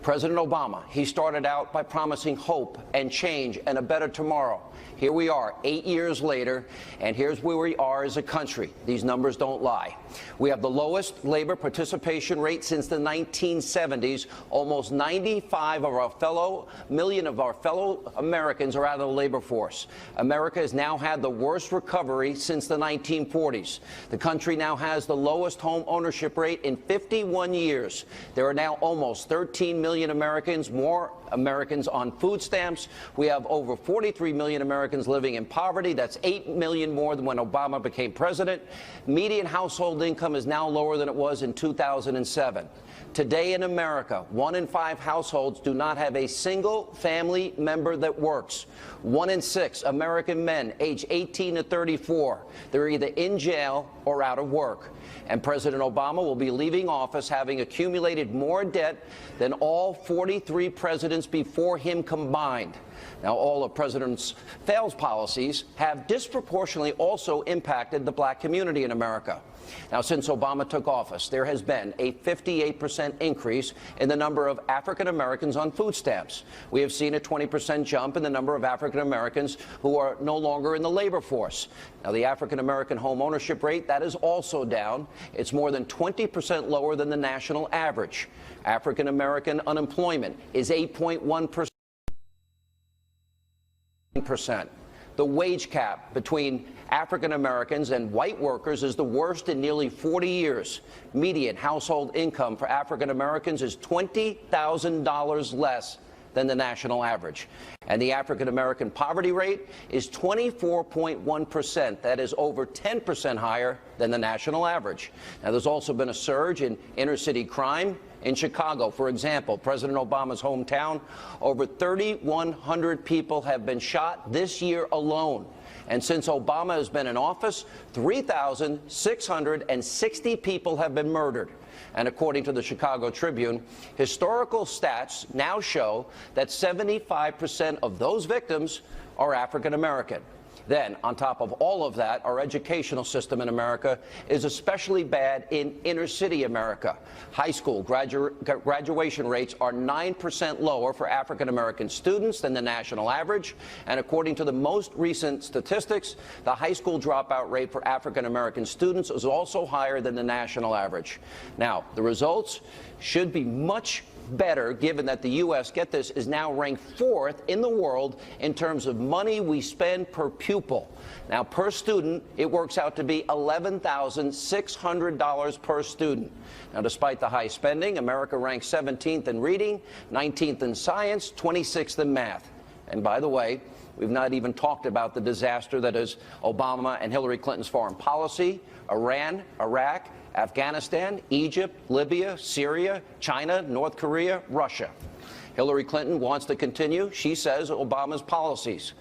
President Obama, he started out by promising hope and change and a better tomorrow. Here we are 8 years later, and here's where we are as a country. These numbers don't lie. We have the lowest labor participation rate since the 1970s. Almost 95 of our fellow Americans are out of the labor force. America has now had the worst recovery since the 1940s. The country now has the lowest home ownership rate in 51 years. There are now almost 13 million Americans, more Americans on food stamps. We have over 43 million Americans living in poverty. That's 8 million more than when Obama became president. Median household income is now lower than it was in 2007. Today in America, 1 in 5 households do not have a single family member that works. 1 in 6 American men aged 18 to 34, they're either in jail or out of work. And President Obama will be leaving office having accumulated more debt than all 43 presidents before him combined. Now, all of President failed policies have disproportionately also impacted the black community in America. Now, since Obama took office, there has been a 58% increase in the number of African Americans on food stamps. We have seen a 20% jump in the number of African Americans who are no longer in the labor force. Now, the African American home ownership rate, that is also down. It's more than 20% lower than the national average. African American unemployment is 8.1%. The wage gap between African Americans and white workers is the worst in nearly 40 years. Median household income for African Americans is $20,000 less than the national average. And the African American poverty rate is 24.1%. That is over 10% higher than the national average. Now, there's also been a surge in inner city crime. In Chicago, for example, President Obama's hometown, over 3,100 people have been shot this year alone. And since Obama has been in office, 3,660 people have been murdered. And according to the Chicago Tribune, historical stats now show that 75% of those victims are African American. Then, on top of all of that, our educational system in America is especially bad in inner-city America. High school graduation rates are 9% lower for African-American students than the national average. And according to the most recent statistics, the high school dropout rate for African-American students is also higher than the national average. Now, the results should be much better, given that the U.S., get this, is now ranked 4th in the world in terms of money we spend per pupil. Now, per student, it works out to be $11,600 per student. Now, despite the high spending, America ranks 17th in reading, 19th in science, 26th in math. And by the way, we've not even talked about the disaster that is Obama and Hillary Clinton's foreign policy, Iran, Iraq, Afghanistan, Egypt, Libya, Syria, China, North Korea, Russia. Hillary Clinton wants to continue, she says, Obama's policies.